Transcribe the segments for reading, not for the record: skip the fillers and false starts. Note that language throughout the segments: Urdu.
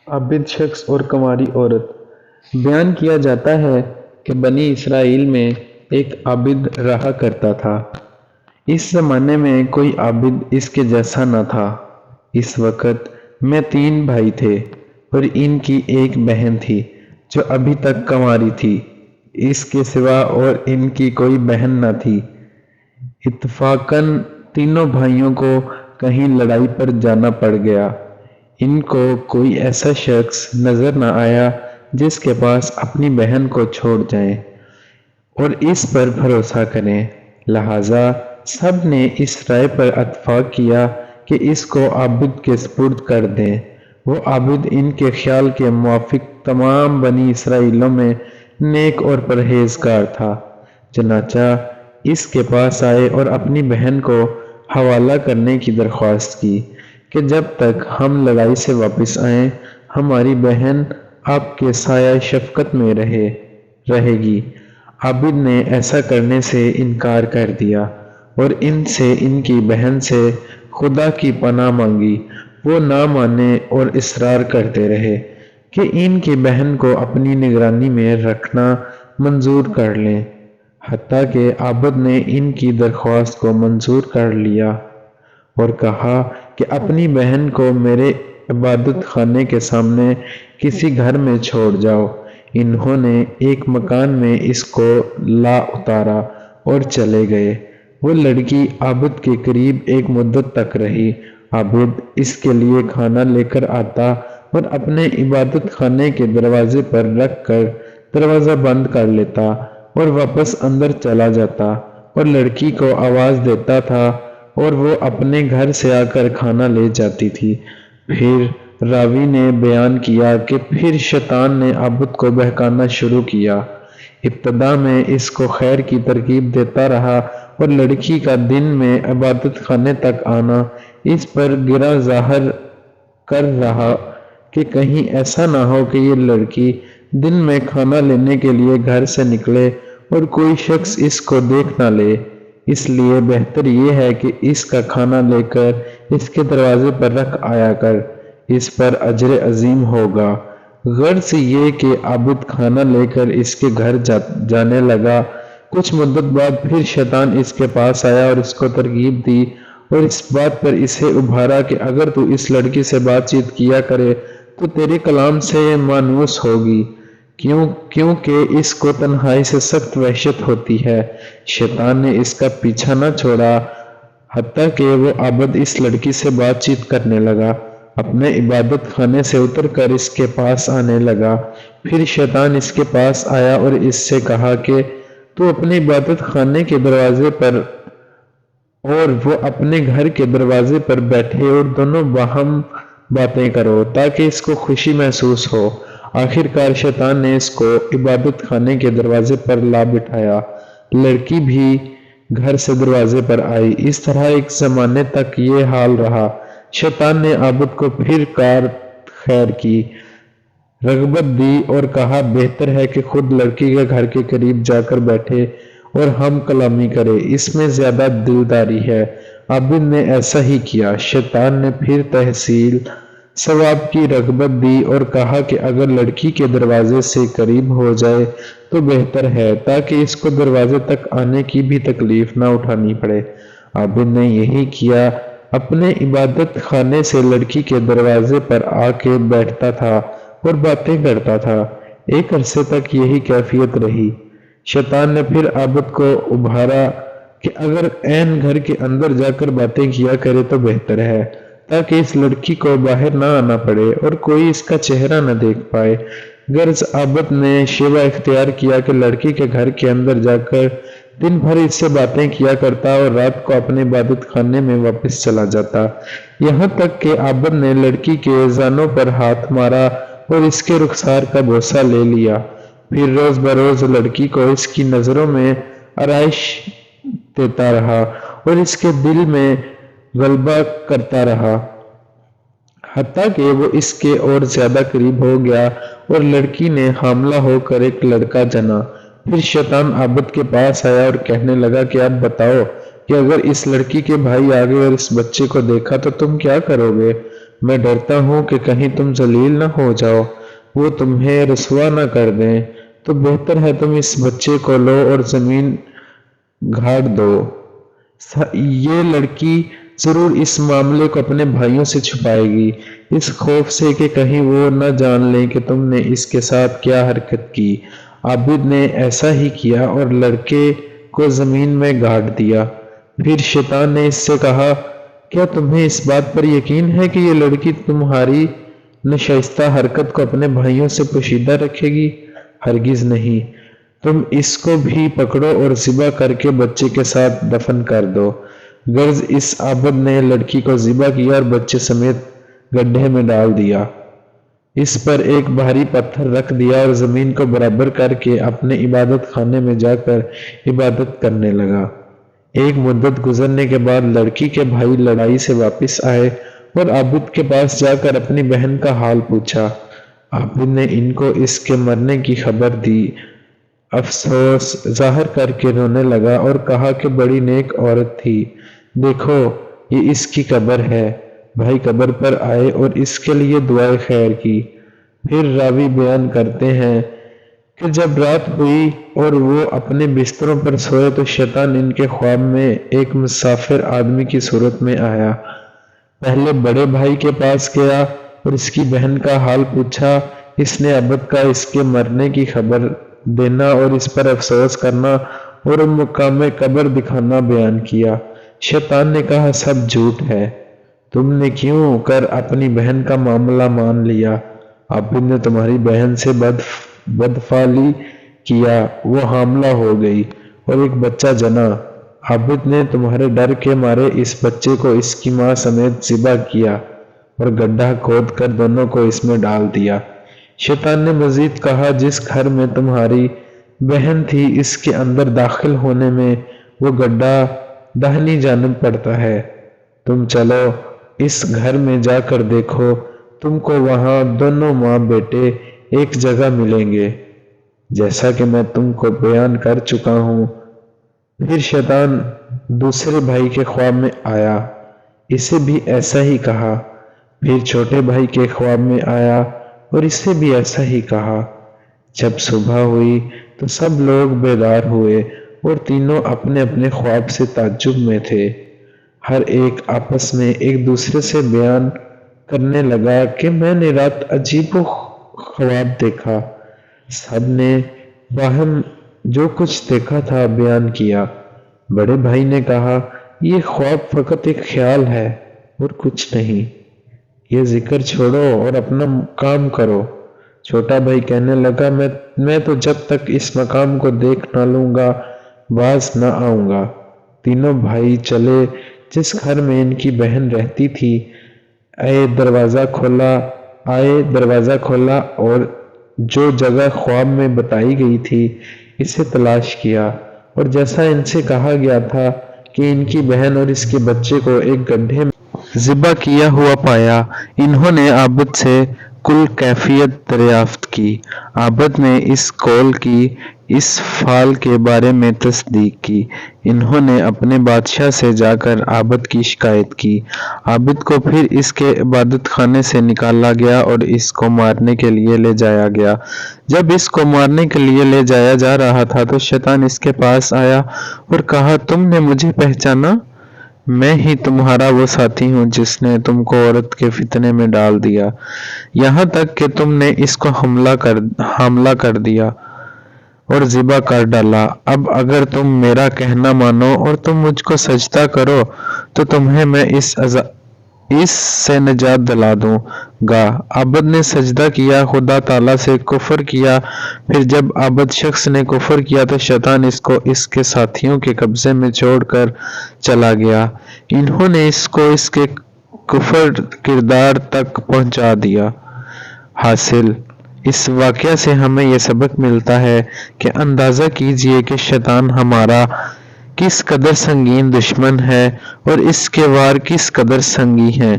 عابد شخص اور کنواری عورت۔ بیان کیا جاتا ہے کہ بنی اسرائیل میں ایک عابد رہا کرتا تھا۔ اس زمانے میں کوئی عابد اس کے جیسا نہ تھا۔ اس وقت میں 3 بھائی تھے اور ان کی ایک بہن تھی جو ابھی تک کنواری تھی۔ اس کے سوا اور ان کی کوئی بہن نہ تھی۔ اتفاقاً تینوں بھائیوں کو کہیں لڑائی پر جانا پڑ گیا۔ ان کو کوئی ایسا شخص نظر نہ آیا جس کے پاس اپنی بہن کو چھوڑ جائیں اور اس پر بھروسہ کریں۔ لہٰذا سب نے اس رائے پر اتفاق کیا کہ اس کو عابد کے سپرد کر دیں۔ وہ عابد ان کے خیال کے موافق تمام بنی اسرائیلوں میں نیک اور پرہیزگار تھا۔ چنانچہ اس کے پاس آئے اور اپنی بہن کو حوالہ کرنے کی درخواست کی کہ جب تک ہم لڑائی سے واپس آئیں ہماری بہن آپ کے سایہ شفقت میں رہے گی۔ عابد نے ایسا کرنے سے انکار کر دیا اور ان کی بہن سے خدا کی پناہ مانگی۔ وہ نہ مانے اور اصرار کرتے رہے کہ ان کی بہن کو اپنی نگرانی میں رکھنا منظور کر لیں، حتیٰ کہ عابد نے ان کی درخواست کو منظور کر لیا اور کہا کہ اپنی بہن کو میرے عبادت خانے کے سامنے کسی گھر میں چھوڑ جاؤ۔ انہوں نے ایک مکان میں اس کو لا اتارا اور چلے گئے۔ وہ لڑکی عابد کے قریب ایک مدت تک رہی۔ عابد اس کے لیے کھانا لے کر آتا اور اپنے عبادت خانے کے دروازے پر رکھ کر دروازہ بند کر لیتا اور واپس اندر چلا جاتا اور لڑکی کو آواز دیتا تھا اور وہ اپنے گھر سے آ کر کھانا لے جاتی تھی۔ پھر راوی نے بیان کیا کہ پھر شیطان نے عابد کو بہکانا شروع کیا۔ ابتدا میں اس کو خیر کی ترغیب دیتا رہا اور لڑکی کا دن میں عبادت خانے تک آنا اس پر گرہ ظاہر کر رہا کہ کہیں ایسا نہ ہو کہ یہ لڑکی دن میں کھانا لینے کے لیے گھر سے نکلے اور کوئی شخص اس کو دیکھ نہ لے، اس لیے بہتر یہ ہے کہ اس کا کھانا لے کر اس کے دروازے پر رکھ آیا کر، اس پر اجر عظیم ہوگا۔ غرض یہ کہ عابد کھانا لے کر اس کے گھر جانے لگا۔ کچھ مدت بعد پھر شیطان اس کے پاس آیا اور اس کو ترغیب دی اور اس بات پر اسے ابھارا کہ اگر تو اس لڑکی سے بات چیت کیا کرے تو تیرے کلام سے مانوس ہوگی، کیونکہ اس کو تنہائی سے سخت وحشت ہوتی ہے۔ شیطان نے اس کا پیچھا نہ چھوڑا حتیٰ کہ وہ عابد اس لڑکی سے بات چیت کرنے لگا، اپنے عبادت خانے سے اتر کر اس کے پاس آنے لگا۔ پھر شیطان اس کے پاس آیا اور اس سے کہا کہ تو اپنے عبادت خانے کے دروازے پر اور وہ اپنے گھر کے دروازے پر بیٹھے اور دونوں باہم باتیں کرو تاکہ اس کو خوشی محسوس ہو۔ آخر کار شیطان نے اس کو عبادت خانے کے دروازے پر لا بٹھایا۔ لڑکی بھی گھر سے دروازے پر آئی۔ اس طرح ایک زمانے تک یہ حال رہا۔ شیطان نے عابد کو پھر خیر کی رغبت دی اور کہا بہتر ہے کہ خود لڑکی کے گھر کے قریب جا کر بیٹھے اور ہم کلامی کرے، اس میں زیادہ دلداری ہے۔ عابد نے ایسا ہی کیا۔ شیطان نے پھر تحصیل ثواب کی رغبت دی اور کہا کہ اگر لڑکی کے دروازے سے قریب ہو جائے تو بہتر ہے تاکہ اس کو دروازے تک آنے کی بھی تکلیف نہ اٹھانی پڑے۔ عابد نے یہی کیا، اپنے عبادت خانے سے لڑکی کے دروازے پر آ کے بیٹھتا تھا اور باتیں کرتا تھا۔ ایک عرصے تک یہی کیفیت رہی۔ شیطان نے پھر عابد کو ابھارا کہ اگر عین گھر کے اندر جا کر باتیں کیا کرے تو بہتر ہے تاکہ اس لڑکی کو باہر نہ آنا پڑے اور کوئی اس کا چہرہ نہ دیکھ پائے۔ غرض عابد نے شیوہ اختیار کیا کہ لڑکی کے گھر کے اندر جا کر دن بھر اس سے باتیں کیا کرتا اور رات کو اپنے عبادت خانے میں واپس چلا جاتا، یہاں تک کہ عابد نے لڑکی کے زانوں پر ہاتھ مارا اور اس کے رخسار کا بوسہ لے لیا۔ پھر روز بروز لڑکی کو اس کی نظروں میں آرائش دیتا رہا اور اس کے دل میں غلبہ کرتا رہا، حتیٰ کہ وہ اس کے اور زیادہ قریب ہو گیا اور لڑکی نے حاملہ ہو کر ایک لڑکا جنا۔ پھر شیطان عابد کے پاس آیا اور کہنے لگا کہ اب بتاؤ کہ اگر اس لڑکی کے بھائی آ گئے اور اس بچے کو دیکھا تو تم کیا کرو گے؟ میں ڈرتا ہوں کہ کہیں تم ذلیل نہ ہو جاؤ، وہ تمہیں رسوا نہ کر دیں، تو بہتر ہے تم اس بچے کو لو اور زمین گھاڑ دو۔ یہ لڑکی ضرور اس معاملے کو اپنے بھائیوں سے چھپائے گی، اس خوف سے کہ کہیں وہ نہ جان لیں کہ تم نے اس کے ساتھ کیا حرکت کی۔ عابد نے ایسا ہی کیا اور لڑکے کو زمین میں گاڑ دیا۔ پھر شیطان نے اس سے کہا، کیا تمہیں اس بات پر یقین ہے کہ یہ لڑکی تمہاری ناشائستہ حرکت کو اپنے بھائیوں سے پوشیدہ رکھے گی؟ ہرگز نہیں۔ تم اس کو بھی پکڑو اور ذبح کر کے بچے کے ساتھ دفن کر دو۔ غرض اس عابد نے لڑکی کو ذبح کیا اور بچے سمیت گڈھے میں ڈال دیا۔ اس پر ایک بھاری پتھر رکھ دیا اور زمین کو برابر کر کے اپنے عبادت خانے میں جا کر عبادت کرنے لگا۔ ایک مدت گزرنے کے بعد لڑکی کے بھائی لڑائی سے واپس آئے اور عابد کے پاس جا کر اپنی بہن کا حال پوچھا۔ عابد نے ان کو اس کے مرنے کی خبر دی۔ افسوس ظاہر کر کے رونے لگا اور کہا کہ بڑی نیک عورت تھی، دیکھو یہ اس کی قبر ہے۔ بھائی قبر پر آئے اور اس کے لیے دعائے خیر کی۔ پھر راوی بیان کرتے ہیں کہ جب رات ہوئی اور وہ اپنے بستروں پر سوئے تو شیطان ان کے خواب میں ایک مسافر آدمی کی صورت میں آیا۔ پہلے بڑے بھائی کے پاس گیا اور اس کی بہن کا حال پوچھا۔ اس نے عابد کا اس کے مرنے کی خبر دینا اور اس پر افسوس کرنا اور مقام قبر دکھانا بیان کیا۔ شیطان نے کہا، سب جھوٹ ہے، تم نے کیوں کر اپنی بہن کا معاملہ مان لیا؟ عابد نے تمہاری بہن سے بدفعلی کیا، وہ حاملہ ہو گئی اور ایک بچہ جنا۔ عابد نے تمہارے ڈر کے مارے اس بچے کو اس کی ماں سمیت ذبح کیا اور گڈھا کھود کر دونوں کو اس میں ڈال دیا۔ شیطان نے مزید کہا، جس گھر میں تمہاری بہن تھی اس کے اندر داخل ہونے میں وہ گڈھا داہنی جانب پڑتا ہے، تم چلو اس گھر میں جا کر دیکھو، تم کو وہاں دونوں ماں بیٹے ایک جگہ ملیں گے، جیسا کہ میں تم کو بیان کر چکا ہوں۔ پھر شیطان دوسرے بھائی کے خواب میں آیا، اسے بھی ایسا ہی کہا۔ پھر چھوٹے بھائی کے خواب میں آیا اور اسے بھی ایسا ہی کہا۔ جب صبح ہوئی تو سب لوگ بیدار ہوئے اور تینوں اپنے اپنے خواب سے تعجب میں تھے۔ ہر ایک آپس میں ایک دوسرے سے بیان کرنے لگا کہ میں نے رات عجیب و خواب دیکھا۔ سب نے باہم جو کچھ دیکھا تھا بیان کیا۔ بڑے بھائی نے کہا، یہ خواب فقط ایک خیال ہے اور کچھ نہیں، یہ ذکر چھوڑو اور اپنا کام کرو۔ چھوٹا بھائی کہنے لگا، میں تو جب تک اس مقام کو دیکھ نہ لوں گا باز نہ آؤں گا۔ تینوں بھائی چلے جس گھر میں ان کی بہن رہتی تھی۔ دروازہ کھولا اور جو جگہ خواب میں بتائی گئی تھی اسے تلاش کیا، اور جیسا ان سے کہا گیا تھا کہ ان کی بہن اور اس کے بچے کو ایک گڈھے میں ذبح کیا ہوا پایا۔ انہوں نے عابد سے کل کیفیت دریافت کی۔ عابد نے اس قول کی، اس فعل کے بارے میں تصدیق کی۔ انہوں نے اپنے بادشاہ سے جا کر عابد کی شکایت کی۔ عابد کو پھر اس کے عبادت خانے سے نکالا گیا اور اس کو مارنے کے لیے لے جایا گیا۔ جب اس کو مارنے کے لیے لے جایا جا رہا تھا تو شیطان اس کے پاس آیا اور کہا، تم نے مجھے پہچانا؟ میں ہی تمہارا وہ ساتھی ہوں جس نے تم کو عورت کے فتنے میں ڈال دیا، یہاں تک کہ تم نے اس کو حاملہ کر دیا اور ذبح کر ڈالا۔ اب اگر تم میرا کہنا مانو اور تم مجھ کو سجدہ کرو تو تمہیں میں اس سے نجات دلا دوں گا۔ عابد نے سجدہ کیا، خدا تعالیٰ سے کفر کیا۔ پھر جب عابد شخص نے کفر کیا تو شیطان اس کو اس کے ساتھیوں کے قبضے میں چھوڑ کر چلا گیا۔ انہوں نے اس کو اس کے کفر کردار تک پہنچا دیا۔ حاصل اس واقعہ سے ہمیں یہ سبق ملتا ہے کہ اندازہ کیجئے کہ شیطان ہمارا کس قدر سنگین دشمن ہے اور اس کے وار کس قدر سنگین ہیں۔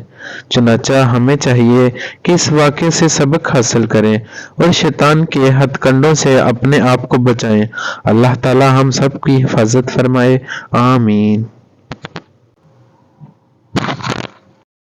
چنانچہ ہمیں چاہیے کہ اس واقعے سے سبق حاصل کریں اور شیطان کے ہتھ کنڈوں سے اپنے آپ کو بچائیں۔ اللہ تعالی ہم سب کی حفاظت فرمائے، آمین۔